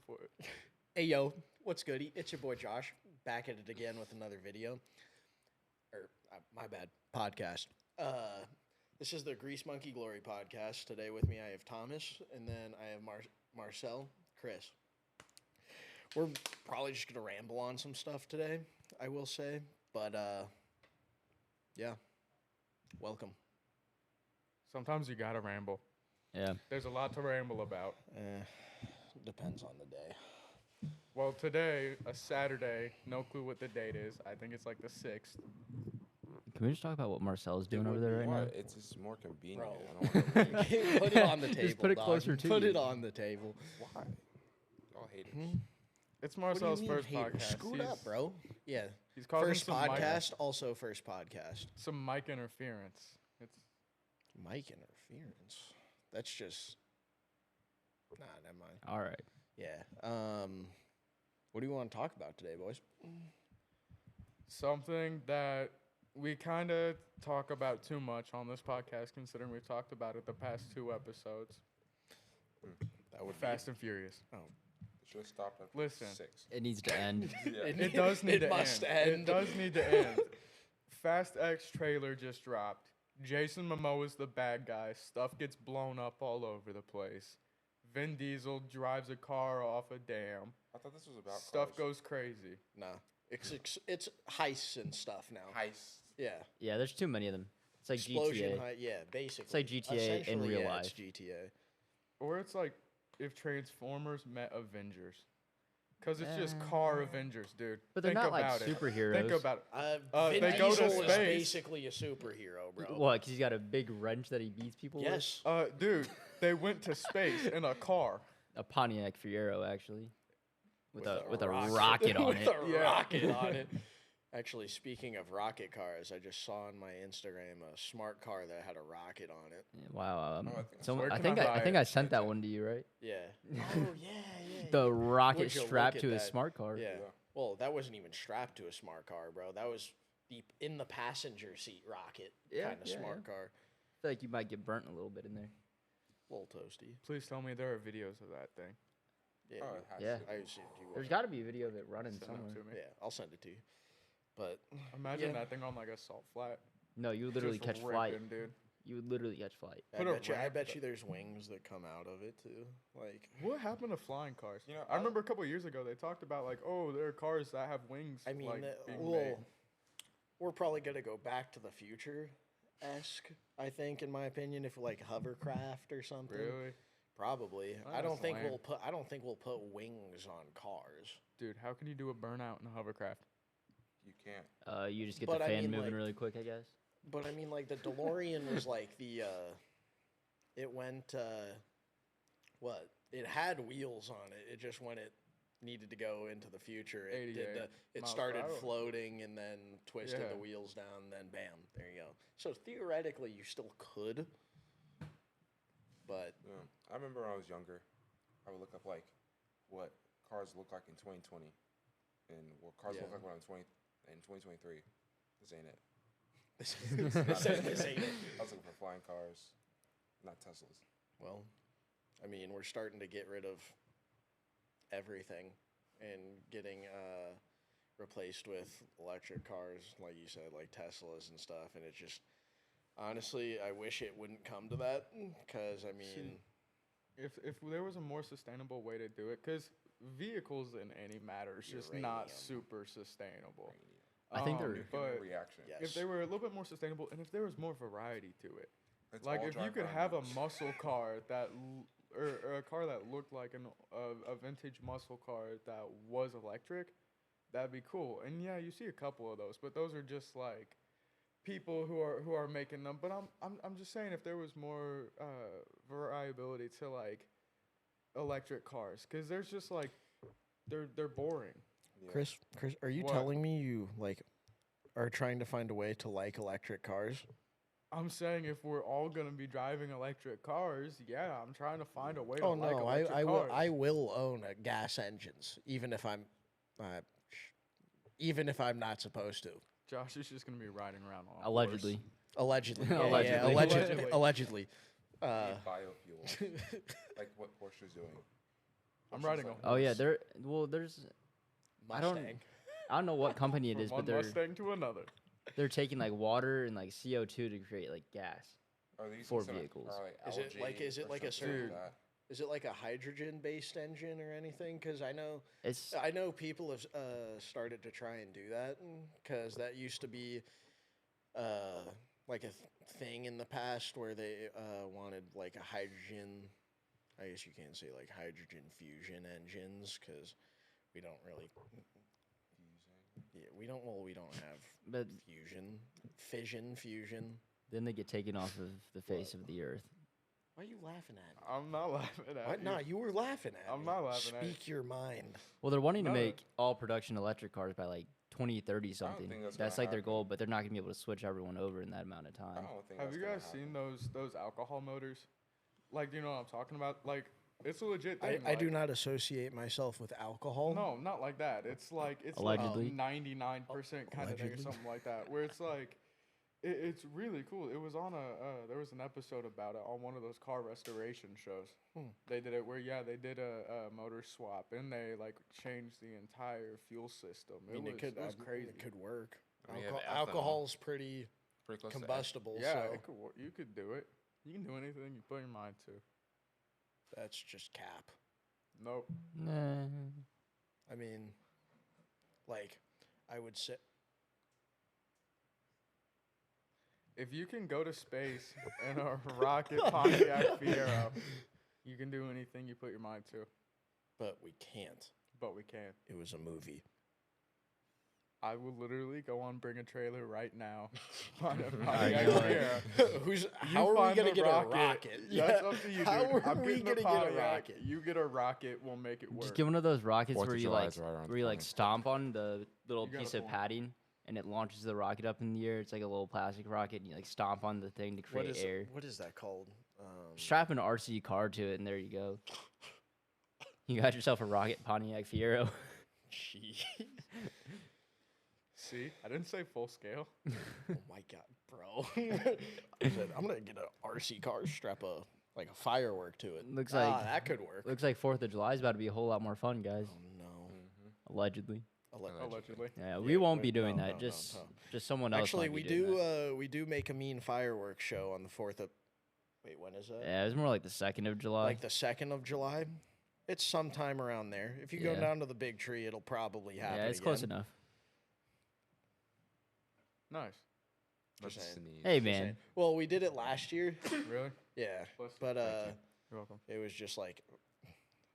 for it. Hey, yo, what's goody? It's your boy Josh, back at it again with another video. My bad, podcast. This is the Grease Monkey Glory podcast. Today with me I have Thomas, and then I have Marcel, Chris. We're probably just going to ramble on some stuff today, I will say. But, yeah, welcome. Sometimes you gotta ramble. Yeah. There's a lot to ramble about. Depends on the day. Well, today, a Saturday, no clue what the date is. I think it's like the 6th. Can we just talk about what Marcel's doing over there right now? It's just more convenient. Bro. I don't want to Put it on the table, Just put it dog. closer to Put you. it on the table. Why? Y'all haters. It's What do you Marcel's mean, first hater? podcast. Scoot up, bro. Yeah. He's causing First some podcast, also first podcast. some mic interference. It's Mic interference. That's just... Nah, never mind. All right. Yeah. What do you want to talk about today, boys? something that we kind of talk about too much on this podcast, considering we've talked about it the past 2 episodes. That would Fast and Furious. Oh. Should have stopped at Listen. 6. It needs to end. Yeah. It does need it to must end. end. It does need to end. Fast X trailer just dropped. Jason Momoa is the bad guy. Stuff gets blown up all over the place. Vin Diesel drives a car off a dam. I thought this was about Stuff cars. goes crazy. Nah. It's heists and stuff now. Heist. Yeah. Yeah, there's too many of them. It's like Explosion GTA. Yeah, basically. It's like GTA in Essentially, real yeah, life. It's GTA. Or it's like if Transformers met Avengers. Because it's just car Avengers, dude. But they're Think not like about it. superheroes. Think about it. Vin they go to Diesel is space. basically a superhero, bro. What? Because he's got a big wrench that he beats people Yes. Dude, they went to space in a car. with? A Pontiac Fiero, actually. With a rocket. rocket on With it. a Yeah. rocket on it. Actually, speaking of rocket cars, I just saw on my Instagram a smart car that had a rocket on it. Yeah, wow. I think Where I can think I I buy think it? I sent that one to you, right? Yeah. Oh, yeah. The rocket Would you look strapped at to a that? smart car. Yeah. Yeah. Well, that wasn't even strapped to a smart car, bro. That was in the passenger seat rocket Yeah, kind of yeah, smart yeah. car. I feel like you might get burnt a little bit in there. A little toasty. Please tell me there are videos of that thing. Yeah. Oh, it has Yeah. to. I assumed you would. There's got to be a video of it running Send somewhere. them to me. Yeah, I'll send it to you. But Imagine Yeah. that thing on like a salt flat. No, you would literally Just catch flight. ripping, dude. You would literally catch flight. I Put a bet you, ramp there's wings that come out of it too. Like, What happened to flying cars? You know, I remember a couple years ago they talked about like, oh, there are cars that have wings. I mean, like, being well, made. we're probably gonna go back to the future esque. I think, in my opinion, if like hovercraft or something. Really, Probably. Oh, I don't that's think lame. we'll put wings on cars. dude, how can you do a burnout in a hovercraft? You can't. You just get But the I fan mean, moving like- really quick, I guess. But I mean, like the DeLorean was like the. It went. What? It had wheels on it. It just when it needed to go into the future, it did 88 the. It miles per started hour. floating and then twisted Yeah. the wheels down. Then bam, there you go. So theoretically, you still could. But Yeah. I remember when I was younger, I would look up like what cars look like in 2020, and what cars Yeah. look like when I'm 20 in 2023. This ain't it. this ain't it. I was looking for flying cars, not Teslas. Well, I mean, we're starting to get rid of everything and getting replaced with electric cars, like you said, like Teslas and stuff. And it's just, honestly, I wish it wouldn't come to that because, I mean, If there was a more sustainable way to do it, because vehicles in any matter is just not Uranium. super sustainable. I think they're- Human But reaction. yes. if they were a little bit more sustainable, and if there was more variety to it, Let's like all if you drive could around have a nuts. muscle car that, or a car that looked like a vintage muscle car that was electric, that'd be cool. And yeah, you see a couple of those, but those are just like people who are making them. But I'm just saying if there was more variability to like electric cars, because there's just like they're boring. Yeah. Chris, are you What? telling me you, like, are trying to find a way to like electric cars? I'm saying if we're all gonna be driving electric cars, yeah, I'm trying to find a way to Oh, like no, electric I cars. will own a gas engines, even if I'm not supposed to. Josh is just gonna be riding around on a horse. Allegedly. Allegedly. Allegedly. Yeah, Allegedly. allegedly. Need biofuel, like what Porsche's doing. I'm Which is riding like- a Oh yeah, horse. there's I Mustang. don't know what company it From is, one but they're Mustang to another. taking like water and like CO2 to create like gas. Are these for some, vehicles. Or, like, Is it like- algae is it or like a something certain- that? Is it like a hydrogen-based engine or anything? Because I know It's people have started to try and do that because that used to be like a thing in the past where they wanted like a hydrogen. I guess you can't say like hydrogen fusion engines because we don't really. Yeah, we don't. Well, we don't have but fusion. then they get taken off of the face of the earth. Why are you laughing at me? I'm not laughing at What? you. No, you were laughing at I'm me. not laughing at you. Speak your mind. Well, they're wanting to No. make all production electric cars by like 2030 something. think that's That's gonna like their happen. goal, but they're not gonna be able to switch everyone over in that amount of I time. don't think. Have that's you gonna guys seen happen. those alcohol motors? Like, do you know what I'm talking about? Like, it's a legit I, thing. I do like- not associate myself with alcohol. No, not like that. It's like Allegedly. like 99% kind of thing or Allegedly. something like that. Where it's like, it's really cool. It was on there was an episode about it on one of those car restoration shows. They did it where they did a motor swap and they like changed the entire fuel system. I mean, it was crazy. It could work. I mean, you have ethanol. Alcohol's pretty Pretty close to combustible, Yeah, so it could, you could do it. You can do anything you put your mind to. that's just cap. Nope. Nah. I mean, like, I would say. If you can go to space in a rocket Pontiac Fiero, you can do anything you put your mind to. But we can't. But we can. It was a movie. I will literally go on Bring a Trailer right now. Find a I Pontiac know it. Who's? You How are we find gonna the get a rocket? That's up to you, How dude. are I'm we getting the gonna get a Pontiac. rocket? You get a rocket, we'll make it work. Just get one of those rockets 4th where of you July like is right around the where you like corner. stomp on the little You got a piece of point. padding and it launches the rocket up in the air. It's like a little plastic rocket and you like stomp on the thing to What create is air. what is that called? Strap an RC car to it and there you go. You got yourself a rocket Pontiac Fiero. Gee. See, I didn't say full scale. Oh my god, bro! I said, I'm gonna get an RC car, strap a firework to it. Looks like- that could work. Looks like 4th of July is about to be a whole lot more fun, guys. Oh no! Allegedly. Allegedly. Yeah, we won't be wait, doing no, that. no, just no. just someone else. Actually, might we be doing do. that. We do make a mean fireworks show on the 4th of. Wait, when is that? Yeah, it was more like the 2nd of July. Like the 2nd of July. It's sometime around there. If you go Yeah. down to the big tree, it'll probably happen. yeah, it's close again. enough. Nice. That's Just just saying. a need. Hey Just man, saying. Well, we did it last year. Really? Yeah, Bless you. but You're welcome. it was just like,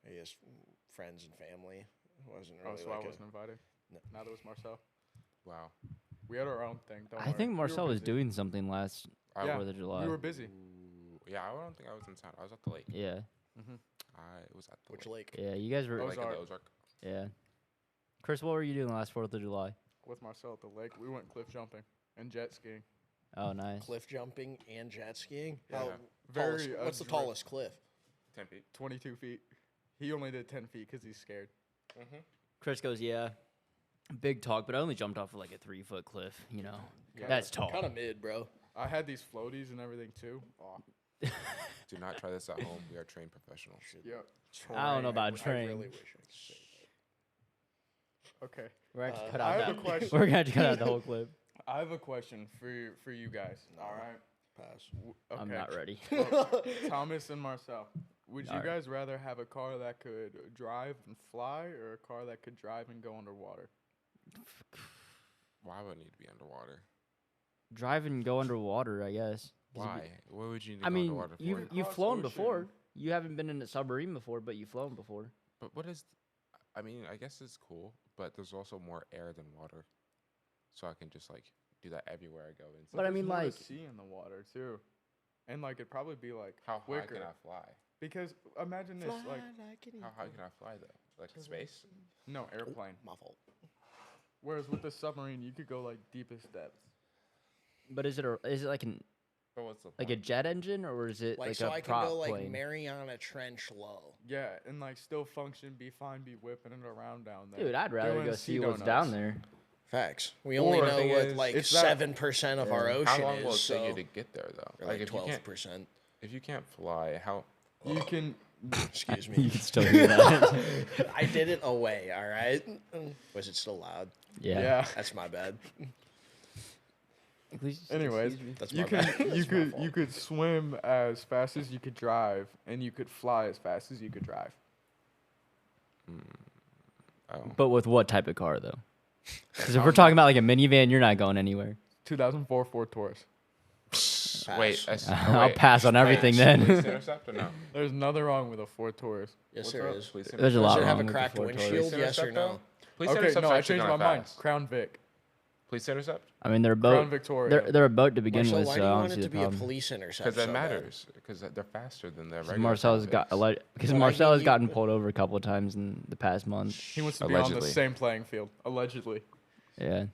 I guess, friends and family. It wasn't Oh, really so like I a- wasn't invited. No. Neither was Marcel. Wow. We had our own thing. Don't I worry. think We were Marcel was busy. doing something last I, Yeah, 4th of July. We were busy. Ooh, yeah, I don't think I was in town. I was at the lake. Yeah, I was at the Which lake. lake? yeah. You guys were. Ozark. Lake of the Ozark. Yeah. Chris, what were you doing last 4th of July? With Marcel at the lake, we went cliff jumping and jet skiing. Oh, nice. Cliff jumping and jet skiing. Yeah. How Very, tallest- what's the adre- tallest cliff? 10 feet. 22 feet. He only did 10 feet because he's scared. Mm-hmm. Chris goes, yeah. Big talk, but I only jumped off of like a 3-foot cliff. You know, Yeah. that's tall. Kind of mid, bro. I had these floaties and everything too. Oh, Do not try this at home. We are trained professionals. yep. I don't know about I train. really wish I could say that. Okay. We're going to cut I out have that. a question. We're going to cut out the whole clip. I have a question for you guys. No. All right. Pass. Okay. I'm not ready. Thomas and Marcel, would you Alright. guys rather have a car that could drive and fly or a car that could drive and go underwater? Why would it need to be underwater? Drive and go underwater, I guess. 'Cause Why? What would you need to I go mean, underwater for? you've Cross flown ocean. before. You haven't been in a submarine before, but you've flown before. But what is? I mean, I guess it's cool, but there's also more air than water, so I can just like do that everywhere I go. And But I there's mean, more to like- see in the water too, and like it'd probably be like how high quicker. can I fly? Because imagine this, like How high can I fly though? Like space? no airplane. My fault. Whereas with the submarine, you could go like deepest depths. But is it like But what's the a point? jet engine or is it Like, like so a I can prop go like plane? Mariana Trench low. Yeah, and like still function, be fine, be whipping it around down there. Dude, I'd rather doing go sea see what's donuts. down there. Facts. We only Or know thing what is, like it's that- 7% of our ocean How long will it is. take So you to get there though? or like if you can't 12%. if you can't fly, how? You can Excuse You me. can still hear that. I did it away. All right. Was it still loud? Yeah. That's my bad. Please Anyways, excuse me. That's you my can bad. you That's my could fault. you could swim as fast as you could drive, and you could fly as fast as you could drive. Oh. But with what type of car though? Because if we're talking about like a minivan, you're not going anywhere. 2004 Ford Taurus. Wait, Pass. I'll pass on everything then. Police intercept or no? There's nothing wrong with a Ford Taurus. Yes, What's there up? is. Police There's a Does lot it wrong have a with the cracked Ford Taurus. windshield? Police Yes or intercept, no? though? Police Okay, intercept's no, I actually changed my kinda mind. fast. Crown Vic. Police intercept? I mean, they're a Crown boat. Victoria. They're a boat to begin Marcel, with, why so do I you don't want see it the to be a problem. police intercept? Because that so bad? matters. Because they're faster than the 'Cause regular. Marcel's got Crown because Well, I Marcel mean, has you- gotten pulled over a couple of times in the past month. He wants to be on the Allegedly. same playing field. Allegedly. Yeah.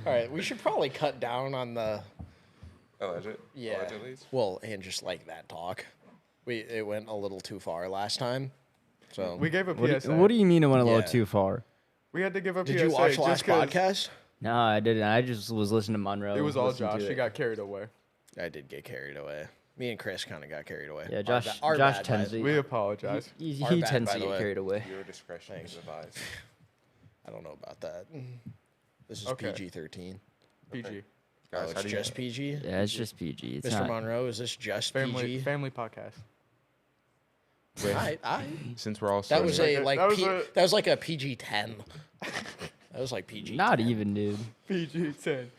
All right, we should probably cut down on the Vics. Alleged? Yeah. Allegedly? well and just like that talk. It went a little too far last time. So We gave a What PSA. do you mean it went a little Yeah. too far? We had to give a did PSA. you watch just last 'cause podcast? No, I didn't. I just was listening to Monroe. It was all listening to Josh. He it. got carried away. I did get carried away. Me and Chris kind of got carried away. Yeah, Our Josh. ba- our Josh bad, tends by- to. We apologize. He Our bad, tends by to the get way. carried away. Your discretion Thanks. is advised. I don't know about that. This is Okay. PG-13. PG. Guys, Oh, how it's do you just PG. Yeah, it's just PG. It's Mr. not. Monroe, is this just Family PG? family podcast. Wait, I since we're all that was Sony- a like That was P- a- that was like a PG-10. That was like PG. Not even, dude. PG 10.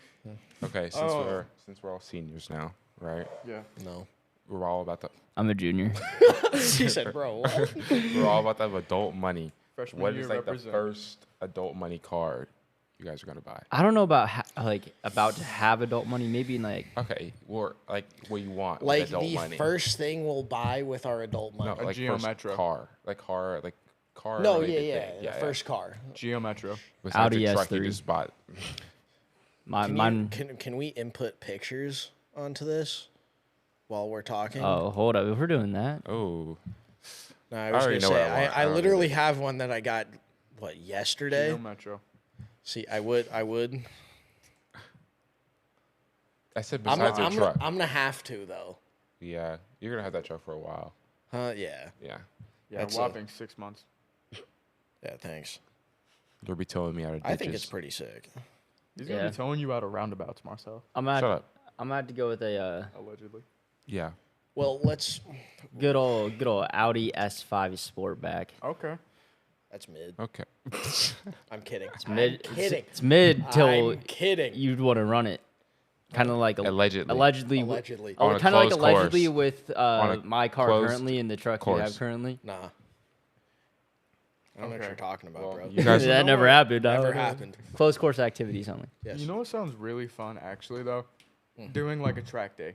okay, Oh. since we're all seniors now, right? Yeah. No. We're all about the I'm a junior. He said, "Bro, what?" we're all about to have adult money. Freshman What year is like represent. the first adult money card you guys are gonna buy? I don't know about about to have adult money. Maybe in like Okay, or like what you want with like adult the money. first thing we'll buy with our adult money. no, A like Geo first Metro. car, like car. No, yeah, related yeah, thing. the first car. Geo Metro. Besides Audi the truck you S3. just bought. mine. Can we input pictures onto this while we're talking? Oh, hold up. If we're doing that, Oh, No, I was already gonna know say what I want. I I don't need literally it. have one that I got yesterday. Geo Metro. See, I would. I said I'm besides gonna, your truck. I'm gonna have to though. Yeah, you're gonna have that truck for a while. Yeah. Yeah, Yeah, That's whopping 6 months. Yeah. Thanks. you'll be towing me out of ditches. I think it's pretty sick. He's gonna Yeah. be towing you out of roundabouts, Marcel. I'm Shut gonna up. have to go with a Allegedly. Yeah. Well, let's. good old Audi S5 Sportback. Okay. That's mid. Okay. I'm kidding. It's mid. I'm kidding. It's mid till I'm kidding. you'd want to run it. Kind of like Allegedly. allegedly. Allegedly. On a Kind of like closed allegedly course. with On a my car closed currently and the truck we have course. currently. Nah. I don't know what Okay. you're talking about, Well, bro. you guys- that know never what? happened. I Never don't know. happened. Closed course activities only. Yes. You know what sounds really fun, actually, though? Mm. Doing like a track day.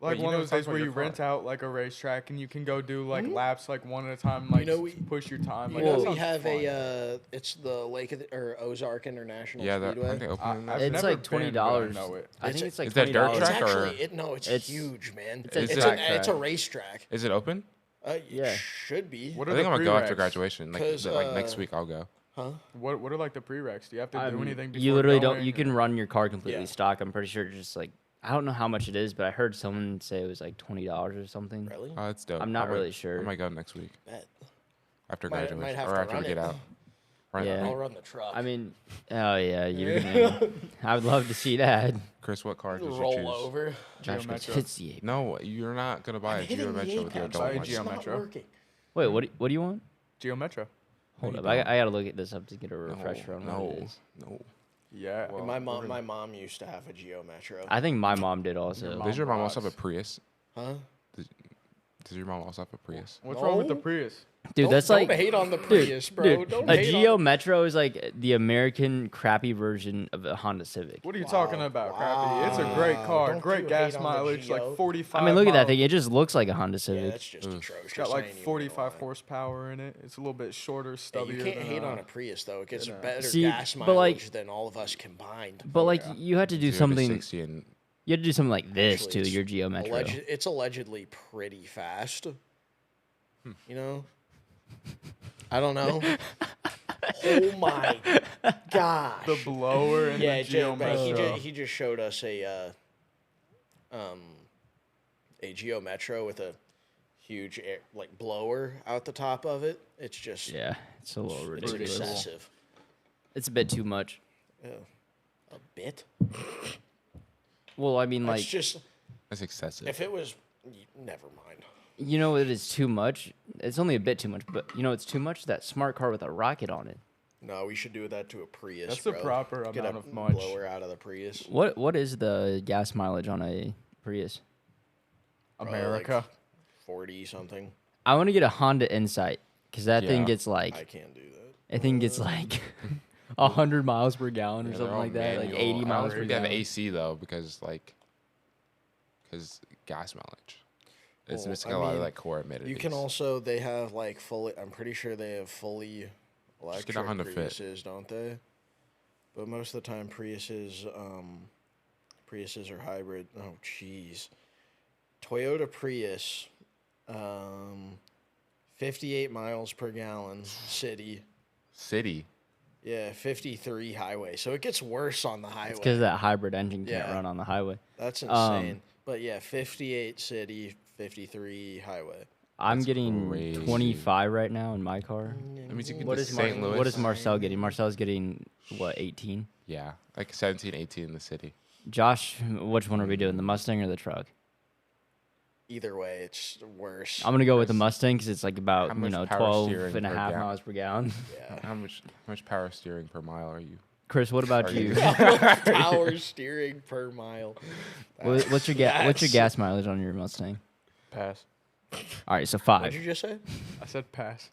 Like you one know of it those days sounds like where you're you rent fun. out like a racetrack and you can go do like Mhm. laps like one at a time, like know, we- push your time. You Like, know, that we sounds have fun. it's the Lake of the, or Ozark International Yeah, Speedway. aren't they opening that? I've It's never like been, but I $20. know it. I It's think a- it's like Is that dirt $20. It's track or- actually no, it's, It's- huge, man. it's a It's, track it's a track. racetrack. Is it open? Yeah. should be. What I are think the I'm gonna go after prereqs? graduation. Like, 'Cause, like next week, I'll go. Huh? What are like the prereqs? Do you have to do anything before You literally don't. going, You or- can run your car completely Yeah. stock. I'm pretty sure just like I don't know how much it is, but I heard someone say it was like $20 or something. Really? Oh, that's dope. I'm not I might- really sure. I might go next week Bet. after Might graduation have or to after we run get it. out. Run Yeah. I'll run the truck. I mean, oh yeah, you're gonna. I would love to see that. Chris, what car did you roll choose? over. Josh Geo goes, Metro. hits the ape. No, you're not gonna buy a I'm hitting Geo the Metro with your apex, adult Buy a but money. Geo it's not Metro. working. Wait, what do you want? Geo Metro. Hold you up, don't. I gotta look at this up to get a refresher on what it No, is. no. Yeah. Well, my we're gonna- mom used to have a Geo Metro. I think my mom did also. mom Does your mom also have a rocks. Prius? Huh? Does your mom also have a Prius? What's wrong with the No. Prius? Dude, that's don't like hate on the Prius, bro. dude, Don't a hate Geo on Metro is like the American crappy version of a Honda Civic. What are you Wow, talking about, Crappy? It's a great wow. car, Don't great you gas hate on the mileage, like Geo? 45. I mean, look at that miles. thing. It just looks like a Honda Yeah, Civic. that's just Ugh. atrocious. It's got I like ain't even gonna 45 lie. horsepower in it. It's a little bit shorter, Hey, stubbier. you can't than, hate on a Prius though. It gets than, better See, gas but, like- mileage than all of us combined. But like yeah. you had to do 0 to something. 60 and You had to do something like this Actually, to it's your Geo Metro. It's allegedly pretty fast. You know? I don't know. Oh my gosh. the blower and Yeah, the Geo but Metro. he just showed us a a Geo Metro with a huge like blower out the top of it. It's just Yeah, it's a little it's ridiculous. excessive. It's a bit too much. Yeah. A bit. Well, I mean, It's like, just That's excessive. if it was, never mind. you know, it is too much. It's only a bit too much, but you know, it's too much. That smart car with a rocket on it. No, we should do that to a Prius. That's the bro. proper Get amount a of much. blower out of the Prius. What is the gas mileage on a Prius? Probably like America. 40 something. I want to get a Honda Insight because that thing Yeah. gets like I can't do that. I think it's like 100 miles per gallon or Yeah, they're something all like that, like manual. 80 I don't miles per think they have gallon. AC though, because gas mileage. It's Well, missing I a lot of mean, like core amenities. You can also, they have like fully, I'm pretty sure they have fully get a electric Honda Fit. Priuses, don't they? But most of the time Priuses are hybrid. Oh, jeez. Toyota Prius, 58 miles per gallon, city. City. Yeah, 53 highway. So it gets worse on the highway. It's because that hybrid engine can't Yeah. run on the highway. That's Um, insane. But yeah, 58 city, 53 highway. I'm That's getting crazy. 25 right now in my car. That means you can What do is St. Louis. what is Marcel getting? Marcel's getting what, 18? Yeah, like 17, 18 in the city. Josh, which one are we doing? The Mustang or the truck? Either way, it's worse. I'm gonna go with the Chris, Mustang because it's like about how much power 12 steering and a per half gallon? miles per gallon. Yeah. How much power steering per mile are you? Chris, what about Are you- you? Power steering per mile. What's your That's- gas mileage on your Mustang? Pass. All right, so What'd 5. you just say? I said pass.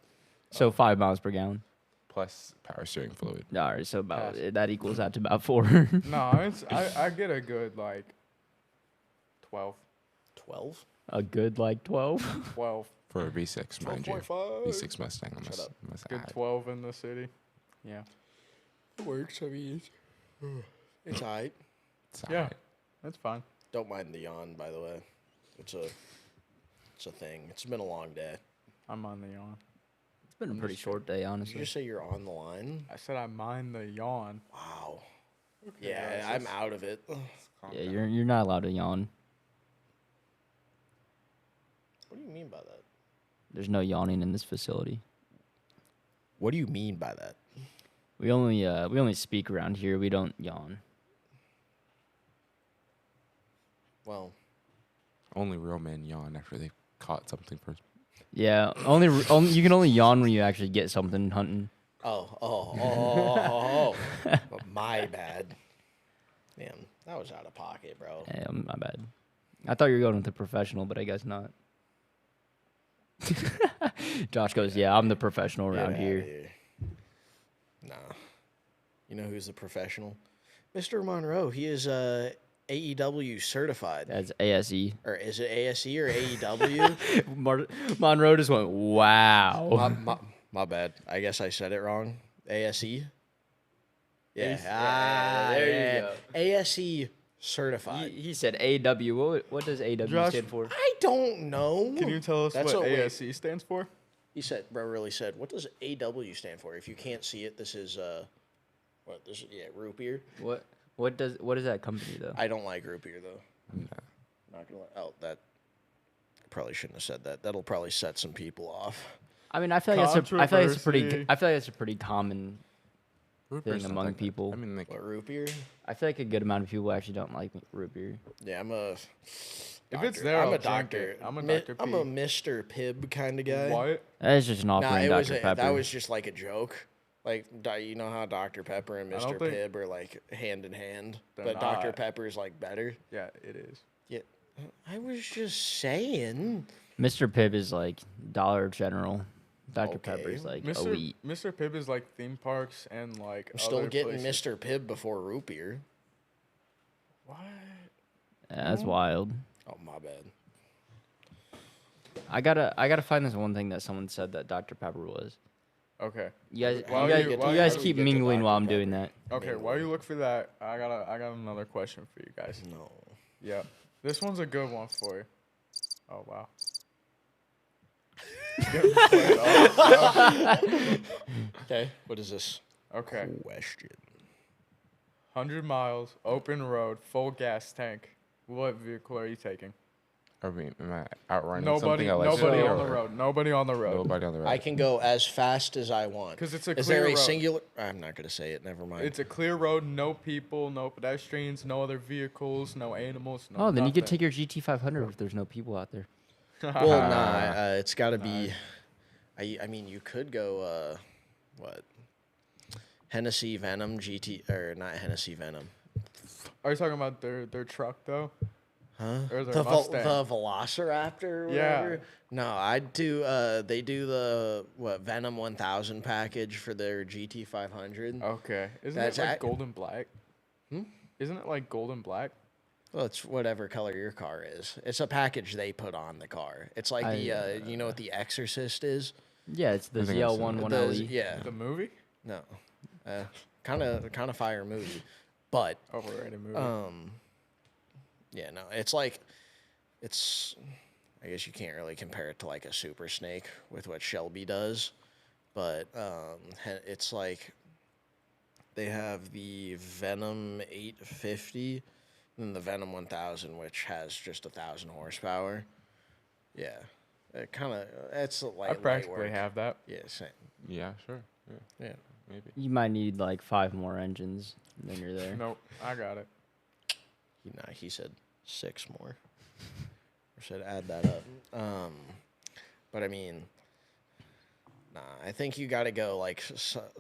So 5 miles per gallon. Plus power steering fluid. All right, so about Pass. that equals out to about 4. No, I get a good like 12. 12? A good like 12. 12. For a V6, mind you. 12.5. V6 Mustang. Shut up. Good 12 in the city. Yeah. It works. I mean, it's alright. Yeah. That's fine. Don't mind the yawn, by the way. It's a thing. It's been a long day. I'm on the yawn. It's been a pretty short day, Did you honestly. just say you're on the line? I said I mind the yawn. Wow. Okay, Yeah, guys, I'm out of it. Yeah, you're not allowed to yawn. What do you mean by that? There's no yawning in this facility. What do you mean by that? We only speak around here. We don't yawn. Well, Only real men yawn after they caught something first. Yeah, only you can only yawn when you actually get something hunting. oh. My bad. Damn, that was out of pocket, bro. My bad. I thought you were going with the professional, but I guess not. Josh goes, "Yeah, I'm the professional around Get outta here." Nah. You know who's the professional? Mr. Monroe. He is AEW certified. That's ASE. Or is it ASE or AEW? Monroe just went, "Wow." my bad. I guess I said it wrong. ASE? Yeah. Ace- there you go. ASE certified. He said AW. What does AW Josh- stand for? I don't know. Can you tell us That's what wait. ASC stands for? He said, bro, really said, what does AW stand for? If you can't see it, this is, what, this is, yeah, root beer. What is that company though? I don't like root beer, though. No. Not gonna lie. Oh, that, probably shouldn't have said that. That'll probably set some people off. I mean, I feel like it's Controversy. a pretty common Root thing beer's not among that good. people. I mean, like, What, root beer? I feel like a good amount of people actually don't like root beer. Yeah, I'm a. If it's doctor. there, I'm I'll a drink doctor. it. I'm a Mi- Dr. I'm P. a Mr. Pibb kind of guy. What? That is just an Nah, offering, it was Dr. Pepper. that was just like a joke. Like, you know how Dr. Pepper and I Mr. don't think- Pibb are like hand in hand, They're but Dr. not. Pepper is like better. Yeah, it is. Yeah, I was just saying. Mr. Pibb is like Dollar General. Dr. Pepper Okay. is like Mr. elite. Mr. Pibb is like theme parks and like. I'm still other getting places. Mr. Pibb before root beer. What? Yeah, that's wild. Oh, my bad. I gotta find this one thing that someone said that Dr. Pepper was. Okay. You guys, While you you- guys, while you you- guys how do keep we get to mingling while Dr. I'm doing Pepper? that. Okay. While you look for that, I got another question for you guys. No. Yeah. This one's a good one for you. Oh wow. Getting played off. Okay, what is this? Okay. Question. 100 miles, open road, full gas tank. What vehicle are you taking? Am I outrunning Nobody, something allegedly? nobody on the or road. Nobody on the road. Nobody on the road. I can go as fast as I want. Because it's a Is clear there a road. singular? I'm not gonna say it. Never mind. It's a clear road. No people. No pedestrians. No other vehicles. No animals. No. Oh, then you could nothing. take your GT500 if there's no people out there. Well, nah. It's got to be. I mean, you could go. What? Hennessy Venom GT or not Hennessy Venom? Are you talking about their truck though? Huh? Or their The Mustang? Velociraptor or Yeah. whatever? No, I'd do they do the Venom 1000 package for their GT500. Okay. Isn't That's it like ac- golden black? Hmm? Isn't it like golden black? Well, it's whatever color your car is. It's a package they put on the car. It's like the you know what the Exorcist is? Yeah, it's the I think I've seen ZL1 it. 1LE. Yeah. The movie? No. Kind of fire movie. But Overrated movie. yeah, no. It's like I guess you can't really compare it to like a Super Snake with what Shelby does, but it's like they have the Venom 850 and the Venom 1000, which has just 1,000 horsepower. Yeah, it kind of it's like I practically light work. have that. Yeah, same. Yeah, sure. Yeah, Yeah. maybe. You might need like 5 more engines, and then you're there. Nope. I got it. He said 6 more. Or said add that up. But I mean, nah. I think you got to go like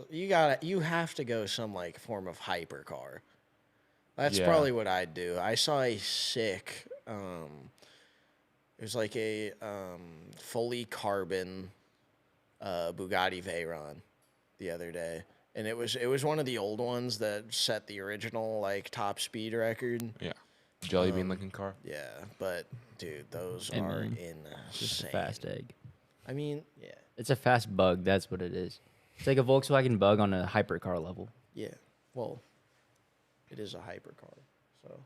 you have to go some like form of hypercar. That's Yeah. probably what I'd do. I saw a sick. It was like a fully carbon Bugatti Veyron the other day, and it was one of the old ones that set the original like top speed record. Jelly bean looking car. Yeah, but dude, those Hey, are man, insane. It's just a fast egg. I mean, yeah, It's a fast bug. That's what it is. It's like a Volkswagen bug on a hypercar level. yeah. Well, it is a hypercar, so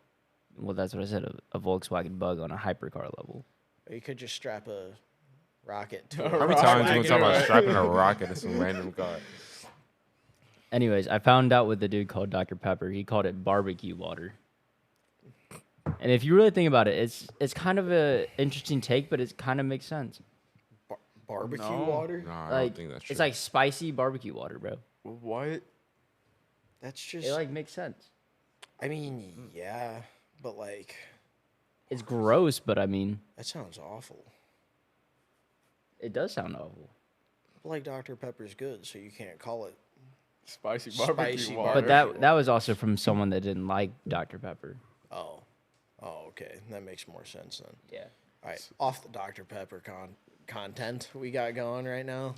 Well, that's what I said. A Volkswagen bug on a hypercar level. or you could just strap a rocket to A it. How many rocket times you to talk about it. strapping a rocket to some random car? Anyways, I found out what the dude called Dr. Pepper. He called it barbecue water. And if you really think about it, it's kind of a interesting take, but it kind of makes sense. Barbecue No. water. No, I Like don't think that's true. it's like spicy barbecue water, bro. What? That's just. It like makes sense. I mean, yeah, but like It's gross, but I mean, that sounds awful. it does sound awful. But like Dr Pepper's good, so you can't call it. Spicy barbecue Spicy water. But that was also from someone that didn't like Dr. Pepper. Oh, okay, that makes more sense then. Yeah. All right, off the Dr Pepper content we got going right now.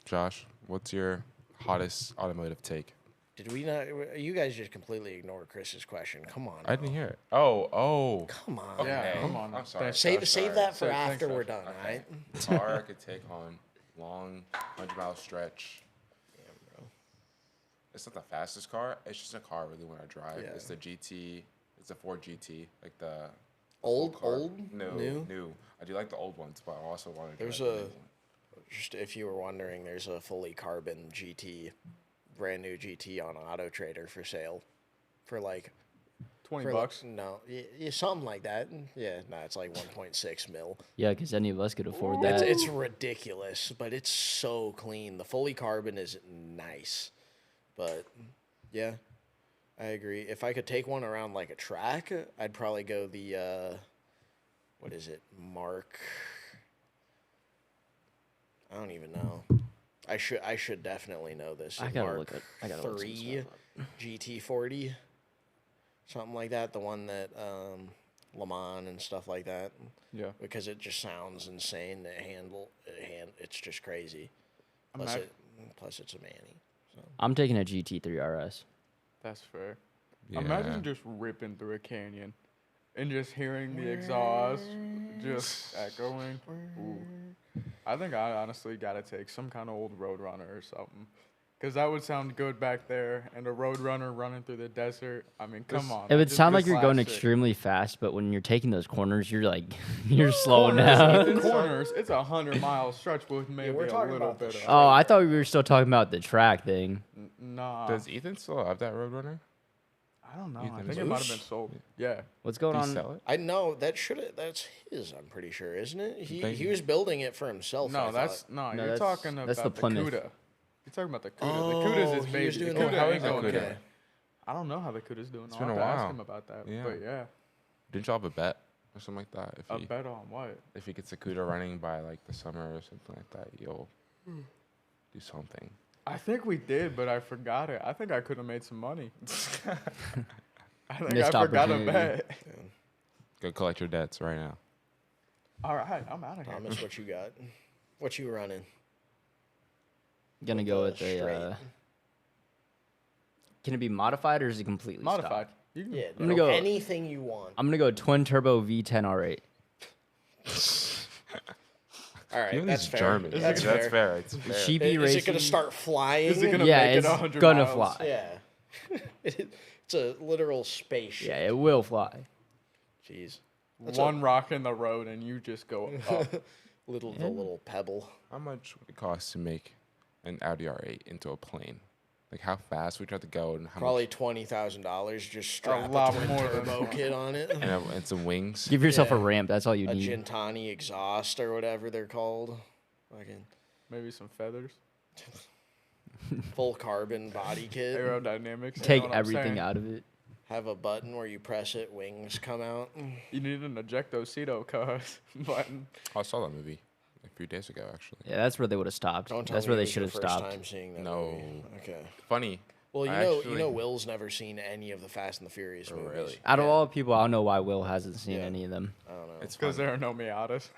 Josh, what's your hottest automotive take? Did we not? You guys just completely ignored Chris's question. Come on. I didn't hear it. Oh. Come on. Yeah, Okay. come on. I'm sorry. Thanks. Save Josh, save sorry. that for Thanks, after we're Josh. done, Okay. right? Car I could take on long 100-mile stretch. Damn, bro. It's not the fastest car. It's just a car really when I drive. Yeah. It's the GT. It's a Ford GT, like the Old, car. old, No, new. new. I do like the old ones, but I also want to. There's drive the a- new one. Just if you were wondering, there's a fully carbon GT, brand new GT on Auto Trader for sale, for like 20 for bucks. Like, no, yeah, something like that. Yeah, no, it's like 1.6 mil. Yeah, because any of us could afford that. It's ridiculous, but it's so clean. The fully carbon is nice, but yeah, I agree. If I could take one around like a track, I'd probably go the what is it, Mark? I don't even know. I should definitely know this. I gotta Mark look at. I gotta look some 3 stuff up. GT40, something like that. The one that Le Mans and stuff like that, Yeah. because it just sounds insane. It's just crazy. Plus, Imagine- plus it's a Manny. So. I'm taking a GT3 RS. That's fair. Yeah. Imagine just ripping through a canyon and just hearing the exhaust just echoing. Ooh. I think I honestly gotta take some kind of old Roadrunner or something. Because that would sound good back there. And a Roadrunner running through the desert. I mean, come This- on. It would just sound good like you're going slapstick. extremely fast, but when you're taking those corners, you're like you're slowing down. In corners, it's a 100-mile stretch with maybe we're a talking little about the bit of. Oh, I thought we were still talking about the track thing. Nah. Does Ethan still have that Roadrunner? I don't know. You I think think so? it might have been Moose? sold. Yeah. What's Do going you on? sell it? I know that's his. I'm pretty sure, isn't it? Thank He you. was building it for himself. I No, that's thought. no. No, You're that's- talking that's about the Plymouth. Cuda. You're talking about the Cuda. Oh, the Cuda's his he baby. was doing the the Cuda How ain't is the going Cuda? anywhere. I don't know how the Cuda's doing. It's I'll been have a to ask while. him about that. Yeah. But yeah, Didn't y'all have a bet or something like that? a bet on what? If he gets a CUDA running by like the summer or something like that, you'll do something. I think we did, but I forgot it. I think I could have made some money. I think Missed I forgot a opportunity. bet. Go collect your debts right now. All right, I'm out of here. Thomas, what you got? What you running? Gonna go with straight. a. Can it be modified or is it completely stock? Modified. You can, Yeah, I'm gonna no, go- anything you want. I'm gonna go twin turbo V10 R8. All right, You know that's he's fair. German. That's That's fair. fair. It's fair. Sheepy Is racing. it going to start flying? Is it gonna Yeah, make it it's 100 gonna miles? fly. Yeah. It's a literal spaceship. Yeah, it will fly. Jeez. One rock in the road and you just go up. The little pebble. How much would it cost to make an Audi R8 into a plane? Like how fast would you have to go and how Probably much? $20,000. Just strap a lot twin more than turbo that. kit on it. And some wings. Give yourself a Yeah. ramp. That's all you A need. Gintani exhaust or whatever they're called. Fucking Maybe some feathers. full carbon body kit. Aerodynamics. you Take know what I'm everything saying? out of it. Have a button where you press it, wings come out. You need an ejectocito cause button. I saw that movie a few days ago, actually. Yeah, that's where they would have stopped. Don't tell That's me where it they was should your have first stopped. time seeing that No. movie. Okay. Funny. Well, I you actually- know, Will's never seen any of the Fast and the Furious Oh, movies. really? Out of Yeah, all people, I don't know why Will hasn't seen Yeah. any of them. I don't know. It's Because funny. there are no Miatas.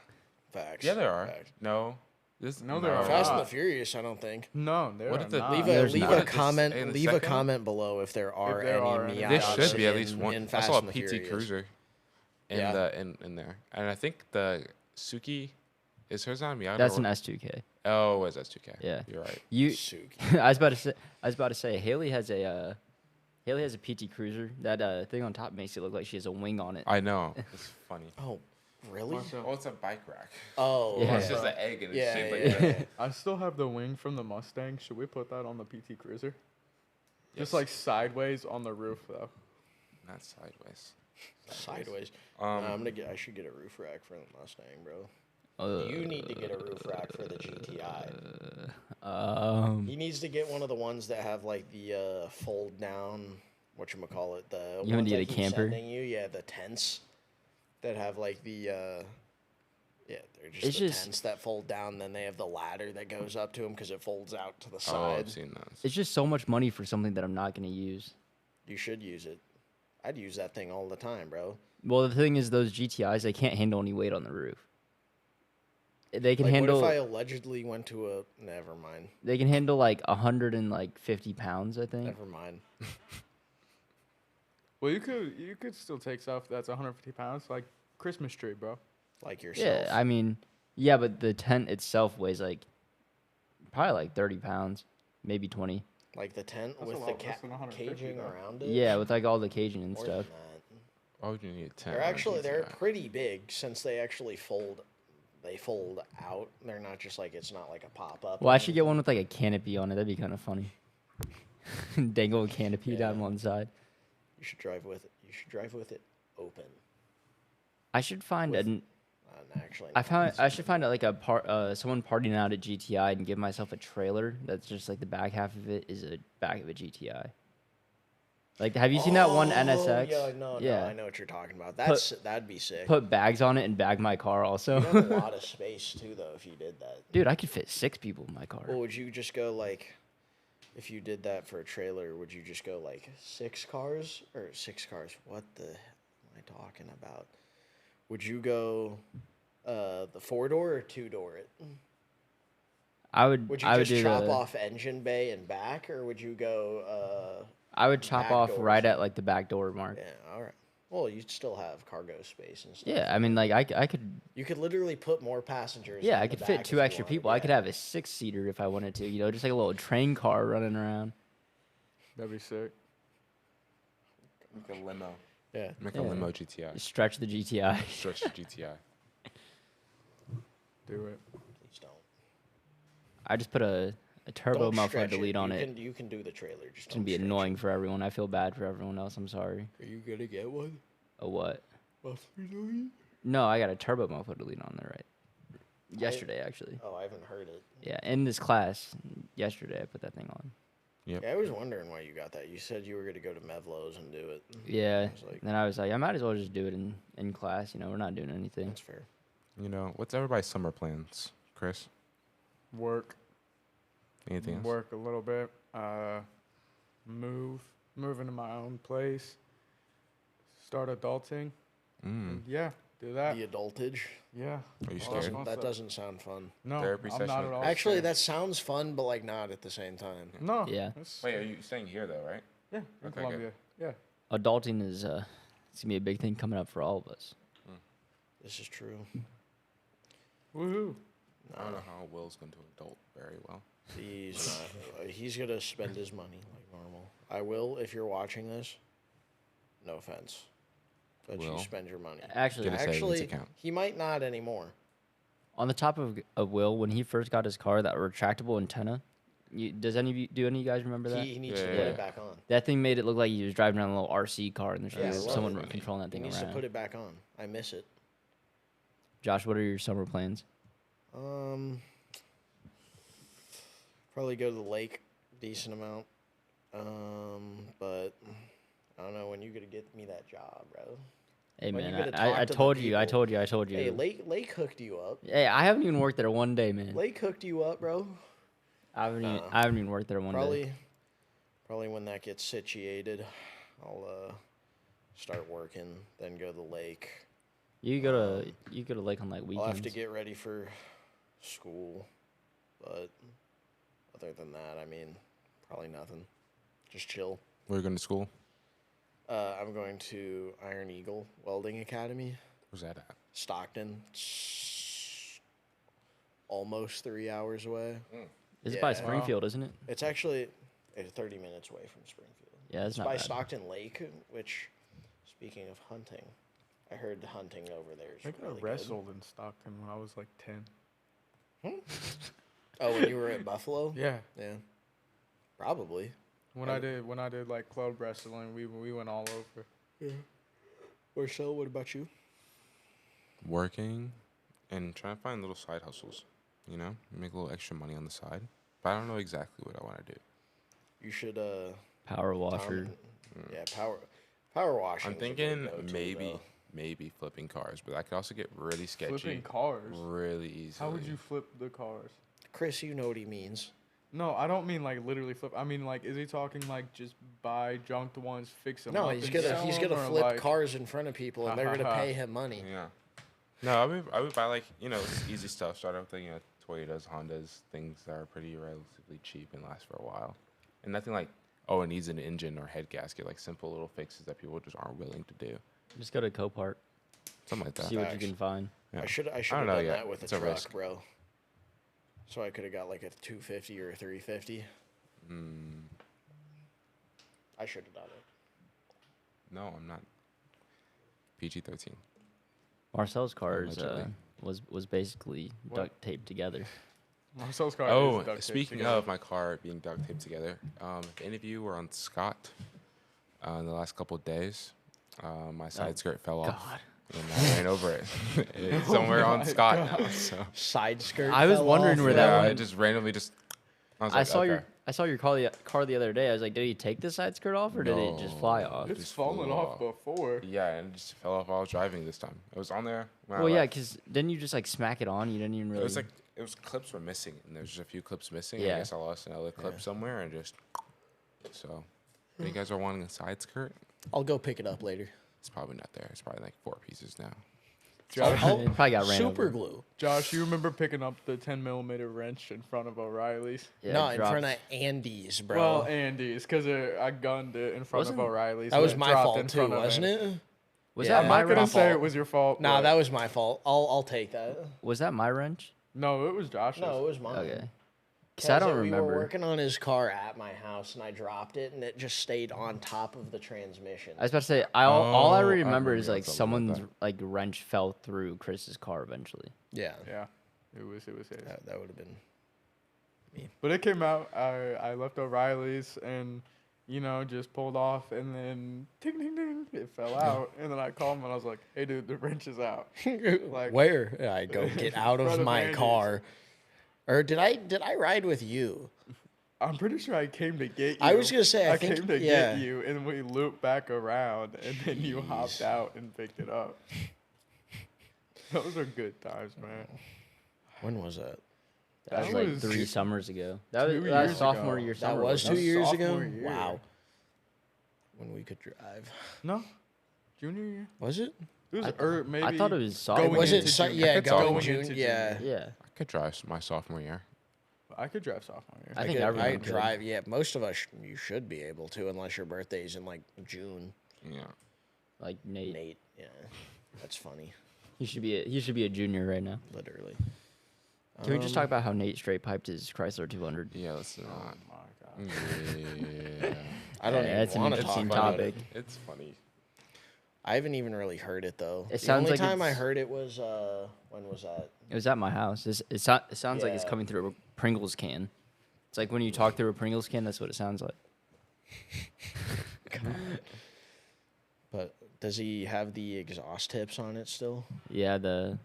Facts. Yeah, there are. Facts. No. This, No, there are Fast and not. the Furious, I don't think. No, there What are if the- not. Leave There's a not. leave a This- comment. in the Leave a second? comment below if there are there any are any. Miatas. This should be at in- least one. in I Fast saw a and the PT Furious. Cruiser in Yeah. the in there, and I think the Suki is hers on Miata. That's or- an S2K. Oh, is that's 2K? Yeah. You're right. You, Suki. I was about to say, Haley has a PT Cruiser. That thing on top makes it look like she has a wing on it. I know. It's funny. Oh, really? Myself. Oh, it's a bike rack. Oh, Yeah. It's just an egg and it's yeah, shaped yeah, like yeah. that. I still have the wing from the Mustang. Should we put that on the PT Cruiser? Yes. Just like sideways on the roof, though. Not sideways. Sideways. I should get a roof rack for the Mustang, bro. You need to get a roof rack for the GTI. He needs to get one of the ones that have like the fold down. Whatchamacallit, the You ones need I a keep camper? sending you, yeah, the tents that have like the yeah, they're just It's the just- tents that fold down. Then they have the ladder that goes up to them because it folds out to the Oh, side. I've seen those. It's just so much money for something that I'm not going to use. You should use it. I'd use that thing all the time, bro. Well, the thing is, those GTIs, they can't handle any weight on the roof. They can Like, handle. what if I allegedly went to a? Never mind. They can handle like 150 pounds, I think. Never mind. Well, you could still take stuff that's 150 pounds, like Christmas tree, bro. Like yourself. Yeah, I mean, yeah, but the tent itself weighs like probably like 30 pounds, maybe 20. Like the tent That's a with the lot less than 150 caging though. around it. Yeah, with like all the caging and More than stuff. that. Why would you need a tent? They're on a actually they're GTI? pretty big since they actually fold. They fold out. They're not just like it's not like a pop up. Well, I should get one with like a canopy on it. That'd be kind of funny. Dangle a canopy Yeah. down one side. You should drive with it. You should drive with it open. I should find With- an. Actually, I should find like someone partying out at GTI and give myself a trailer that's just like the back half of it is a back of a GTI. Like, have you seen that one NSX? Yeah, no, Yeah. I know what you're talking about. That'd be sick. Put bags on it and bag my car also. You have a lot of space too, though. If you did that, Dude, I could fit 6 people in my car. well, would you just go like, if you did that for a trailer, would you just go like 6 cars or 6 cars? What the hell am I talking about? Would you go the 4-door or 2-door it? I would. Would you I would just do chop the, off engine bay and back, or would you go? I would chop back off doors? right at like the back door mark. Yeah, all right. Well, you'd still have cargo space and stuff. Yeah, I mean, like I could. You could literally put more passengers. Yeah, in I the could back fit if 2 you extra wanted, people. I could yeah. have a 6-seater if I wanted to. You know, just like a little train car running around. That'd be sick. Make a limo. Yeah. Make Yeah. a limo GTI. Stretch the GTI. Stretch the GTI. Do it. Please don't. I just put a a turbo Don't muffler stretch delete on it. You can do the trailer. Just It's gonna don't be stretch annoying for everyone. I feel bad for everyone else. I'm sorry. it. Are you gonna get one? A what? Muffler delete? No, I got a turbo muffler delete on there right. Yesterday, actually. Oh, I haven't heard it. Yeah, in this class yesterday, I put that thing on. Yep. Yeah, I was wondering why you got that. You said you were gonna go to Mevlo's and do it. Yeah. I was like, And then I was like, I might as well just do it in class. You know, we're not doing anything. that's fair. You know, what's everybody's summer plans, Chris? Work. Anything else? Work a little bit. Move into my own place. Start adulting. Mm. Yeah, do that. The adultage. Yeah. Are you Well, scared? fun That stuff. doesn't sound fun. No, Therapy I'm session not at- at all. Actually, scared. that sounds fun, but like not at the same time. No. Yeah. it's- Wait, are you staying here though, right? Yeah, in Okay, good. Columbia. Yeah. Adulting is it's gonna be a big thing coming up for all of us. This is true. Woohoo. I don't know how Will's going to adult very well. He's not. He's gonna spend his money like normal. I will if you're watching this. No offense, but you Will? spend your money. Actually, Get a savings Actually, account. he might not anymore. on the top of Will, when he first got his car, that retractable antenna. Do any of you guys remember that? He needs Yeah, to yeah, put yeah. it back on. That thing made it look like he was driving around a little RC car, and there's Yeah, I love someone it. controlling that He thing needs around. to put it back on. I miss it. Josh, what are your summer plans? Probably go to the lake, decent amount. But I don't know when you gonna get me that job, bro. Hey When you man, gonna I talk to the told you, I people? told you. Hey, Lake hooked you up. Hey, I haven't even worked there one day, man. Lake hooked you up, bro. I haven't Nah. I haven't even worked there one day. Probably when that gets situated, I'll start working, then go to the lake. You go to Lake on like I'll weekends. have to get ready for school, but other than that, I mean, probably nothing. Just chill. Where are you going to school? I'm going to Iron Eagle Welding Academy, Where's that at? Stockton. It's almost 3 hours away. It's by Yeah. Springfield, isn't it? It's actually 30 minutes away from Springfield. Yeah, it's It's not by bad. Stockton Lake, which, speaking of hunting, I heard the hunting over there is I got really good. wrestled in Stockton when I was like 10. Oh, when you were at Buffalo? Yeah. Yeah. Probably. When I did like club wrestling, we went all over. Yeah. Marcel, what about you? Working and trying to find little side hustles, you know? Make a little extra money on the side. But I don't know exactly what I want to do. You should Power washer. Yeah, power washing. I'm thinking maybe flipping cars, but that could also get really sketchy. Flipping cars. Really easily. How would you flip the cars? Chris, you know what he means. No, I don't mean like literally flip. I mean like, is he talking like just buy junked ones, fix them? No, up he's and gonna sell he's 'em, gonna or, flip like, cars in front of people, and they're gonna pay him money. Yeah. No, I would buy like, you know, easy stuff. Start out with, you know, Toyotas, Hondas, things that are pretty relatively cheap and last for a while. And nothing like, oh, it needs an engine or head gasket, like simple little fixes that people just aren't willing to do. Just go to Copart. Something like that. See what you Facts. can find. Yeah. I should I have don't know done yet. that with It's a a truck, risk. bro. So I could have got like a 250 or a 350. I should have done it. No, I'm not. PG-13. Marcel's car is, Allegedly. was basically What? duct taped together. Marcel's car Oh, is duct taped speaking together. of my car being duct taped together, if any of you were on Scott in the last couple of days, my side skirt fell off. God. And I ran over it. It's somewhere on Scott now. So Side skirt. I was fell wondering off. where that yeah, went. I just randomly just. I, was I like, saw okay. I saw your car the other day. I was like, did he take the side skirt off or did it just fly No. off? It It's just fallen flew off off. before. Yeah, and it just fell off while I was driving this time. It was on there. When I Well, yeah, left. because didn't you just like smack it on? You didn't even really. It was like clips were missing, and there's just a few clips missing. Yeah. I guess I lost another clip somewhere, and just so. If you guys are wanting a side skirt, I'll go pick it up later. it's probably not there. It's probably like 4 pieces now. Josh, It probably got ran Super over. glue. Josh, you remember picking up the 10mm wrench in front of O'Reilly's? Yeah, no, it in dropped. front of Andy's, bro. Well, Andy's, because I gunned it in front Wasn't- of O'Reilly's. that and was it my dropped fault in too, front of wasn't Andy. it? Was Yeah, that I'm my not gonna wrench? say it was your fault. Nah, but- that was my fault. I'll take that. Was that my wrench? No, it was Josh's. No, it was mine. Okay. Because I don't We were remember. working on his car at my house, and I dropped it, and it just stayed on top of the transmission. I was about to say, all I Oh, I remember is remember like something like someone's like wrench fell through Chris's car eventually. Yeah, Yeah, it was his. that would have been But it came out. I left O'Reilly's and, you know, just pulled off, and then ding ding ding, it fell out. And then I called him and I was like, "Hey, dude, the wrench is out." Like, Where? I go get out in of front of my Andy's. car. Or did I ride with you? I'm pretty sure I came to get you. I was gonna say, I think- came to yeah. get you, and we looped back around, and then you hopped out and picked it up. Those are good times, man. When was that? That was That like was 3 summers ago. That was 2 that years sophomore ago. year That summer. was wasn't 2 it? years ago? sophomore year. Wow. When we could drive. No, junior year. Was it? It was, I- or maybe. I thought it was sophomore. going Was it? into So, junior. yeah, It's going sophomore. June. Into Yeah. junior. Yeah. I could drive my sophomore year. I could drive sophomore year. I think could- everyone I could. drive. Yeah, most of us you should be able to, unless your birthday's in like June. Yeah. Like Nate. Nate. Yeah, that's funny. He should be a junior right now. Literally. Can we just talk about how Nate straight piped his Chrysler 200? Yeah, let's Oh not. my god. Yeah. I don't Yeah, that's even an want to talk interesting about topic. it. It's funny. I haven't even really heard it though. It The sounds only like time I it's- heard it was when was that? It was at my house. It sounds like it's Yeah. coming through a Pringles can. It's like when you talk through a Pringles can. That's what it sounds like. But does he have the exhaust tips on it still? Yeah, the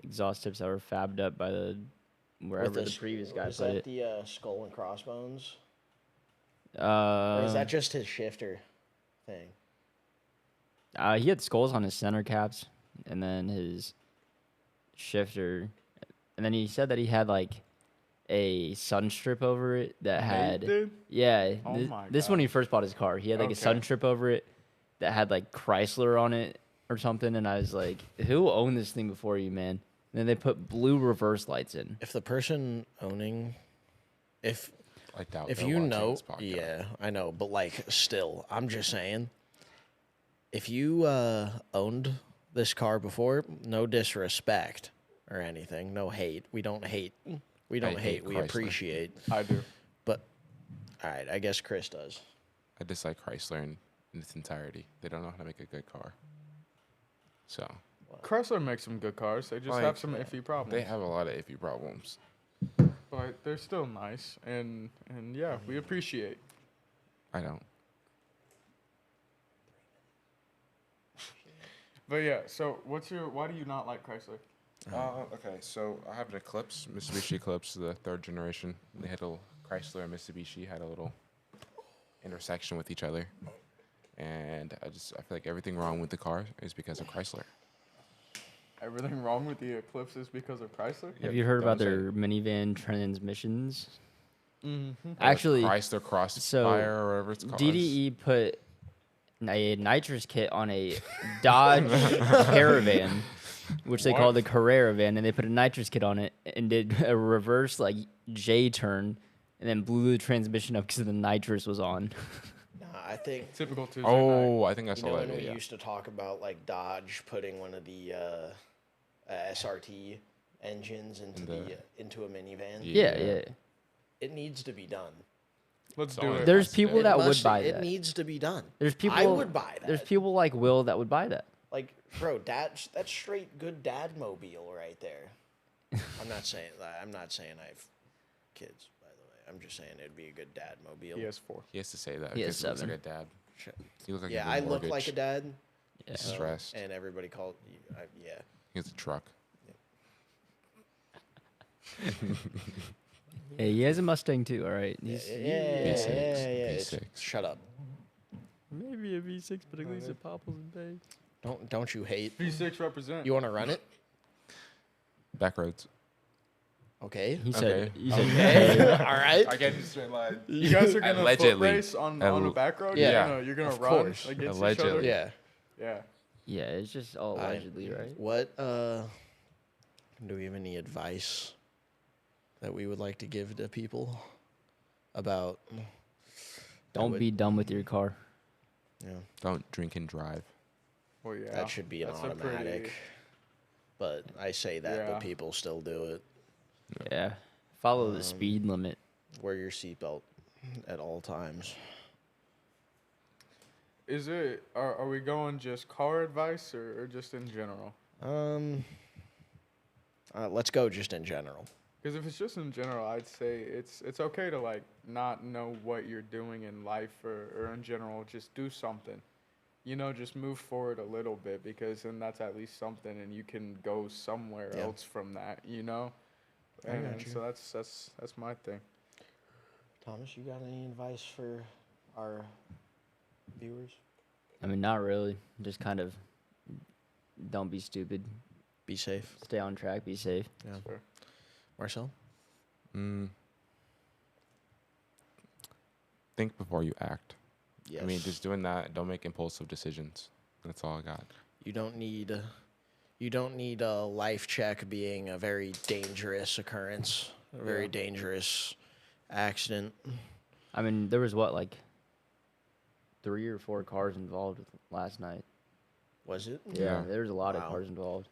exhaust tips that were fabbed up by the wherever the s- previous guy is put that it. the skull and crossbones, or is that just his shifter thing? He had skulls on his center caps, and then his shifter, and then he said that he had like a sun strip over it that Nate had did? yeah. Oh my this when he first bought his car, he had like a sun Okay. strip over it that had like Chrysler on it or something, and I was like, who owned this thing before you, man? And then they put blue reverse lights in. If the person owning, if I doubt if they're you watching know, this podcast. yeah, I know, but like still, I'm just saying, if you owned this car before, no disrespect or anything, no hate. We don't hate. We don't hate hate. We Chrysler. appreciate. I do. But all right, I guess Chris does. I dislike Chrysler in its entirety. They don't know how to make a good car. So Chrysler makes some good cars. They just Like, have some iffy problems. they have a lot of iffy problems. But they're still nice, and yeah, we appreciate. I don't. But yeah, so why do you not like Chrysler? Okay, so I have an Eclipse, Mitsubishi Eclipse, the 3rd generation. They had a little Chrysler and Mitsubishi had a little intersection with each other, and I feel like everything wrong with the car is because of Chrysler. Everything wrong with the Eclipse is because of Chrysler? Have you heard that about was their minivan transmissions? Mm-hmm. Actually, Chrysler Crossfire so or whatever it's called. DDE put a nitrous kit on a Dodge Caravan, which they call What? the Carrera van, and they put a nitrous kit on it and did a reverse like J turn, and then blew the transmission up because the nitrous was on. Nah, I think Typical Tuesday night. Oh, I think I you saw know that when we video. used to talk about like Dodge putting one of the SRT engines into a minivan. Yeah, Yeah. yeah. It needs to be done. Let's So do it- it. There's It people that would must- buy it that. needs to be done. There's people. I would buy that. There's people like Will that would buy that. Like, bro, that's straight good dad mobile right there. I'm not saying that. I'm not saying I have kids, by the way. I'm just saying it'd be a good dad mobile. PS4. He has to say that He has because he looks like 7. a dad. Shit. He looks like Yeah, he's I in look like a mortgage. dad. Yeah. He's so- stressed. And everybody called. Yeah. He has a truck. Hey, he has a Mustang too. All right. Yeah, He's- V6, it's- V6. Shut up. Maybe a V6, but at least it popples and bangs. Don't you hate? V6 represent. You want to run it? Back roads. Okay. He said. Okay. He said. Okay. All right. I get you straight line. You guys are gonna foot Allegedly. race on a Al- back road? Yeah. You're gonna Of run course. against each Allegedly. other? Yeah. Yeah. Yeah, it's just all allegedly, right? What do we have any advice that we would like to give to people about Don't would- be dumb with your car. yeah, Don't drink and drive. Well, yeah. that should be an That's a automatic. pretty- But I say that, Yeah. but people still do it. Yeah. Follow the speed limit. Wear your seatbelt at all times. Is it? Are we going just car advice or just in general? Let's go just in general. Because if it's just in general, I'd say it's okay to like not know what you're doing in life or in general, just do something. You know, just move forward a little bit because then that's at least something, and you can go somewhere Yeah. else from that. You know, I got and you. so that's my thing. Thomas, you got any advice for our viewers? I mean, not really. Just kind of don't be stupid. Be safe. Stay on track. Be safe. Yeah. Sure. Marcel? Think before you act. Yes. I mean, just doing that. Don't make impulsive decisions. That's all I got. You don't need a life check being a very dangerous occurrence, a very Yeah. dangerous accident. I mean, there was what, like 3 or 4 cars involved last night. Was it? Yeah, Yeah. there was a lot of Wow. cars involved.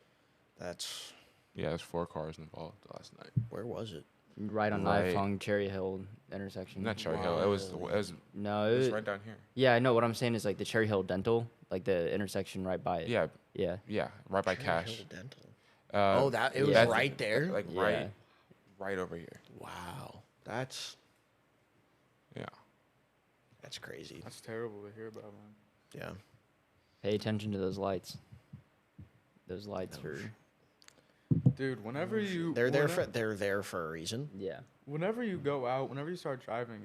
That's Yeah, there's 4 cars involved last night. where was it? Right on Right. Nifong Cherry Hill intersection. Not Cherry Hill. It was No, it was right down here. yeah, I know. What I'm saying is like the Cherry Hill Dental, like the intersection right by it. Yeah, Yeah. right by Cherry Cash. Hill Dental. Uh, Oh, that it was that's- right there. Like Yeah. right over here. Wow, that's Yeah. crazy. That's terrible to hear about, man. Yeah. Pay attention to those lights. Those lights No are. Dude, whenever you They're there whenever- for a reason. Yeah. whenever you go out, whenever you start driving,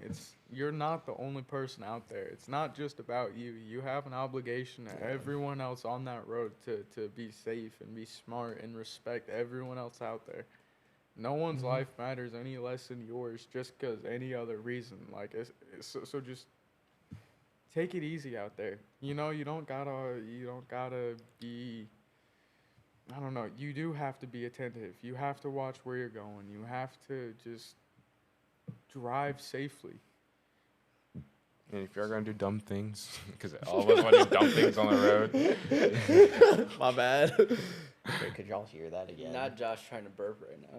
you're not the only person out there. It's not just about you. You have an obligation to everyone else on that road to be safe and be smart and respect everyone else out there. No one's life matters any less than yours just because any other reason. Like, so just take it easy out there. You know, you don't gotta be. I don't know. You do have to be attentive. You have to watch where you're going. You have to just drive safely. And if you're gonna do dumb things, because all of us want to do dumb things on the road. My bad. Wait, could y'all hear that again? Not Josh trying to burp right now.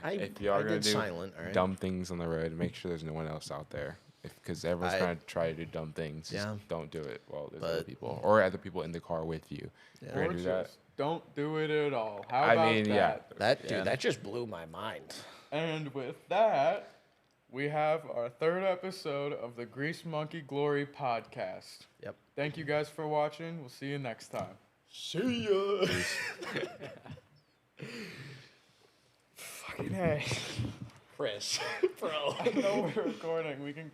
If you are I gonna did do silent. All right. dumb things on the road, make sure there's no one else out there. Because everyone's I- trying to try to do dumb things. Yeah. Just don't do it while there's other But- people or other people in the car with you. Yeah. If you're Or gonna do that. just don't do it at all. How I about mean, that? yeah. That Yeah. dude, that just blew my mind. And with that, we have our 3rd episode of the Grease Monkey Glory podcast. Yep. Thank you guys for watching. We'll see you next time. See ya. Fucking hey. Chris, bro. I know we're recording. We can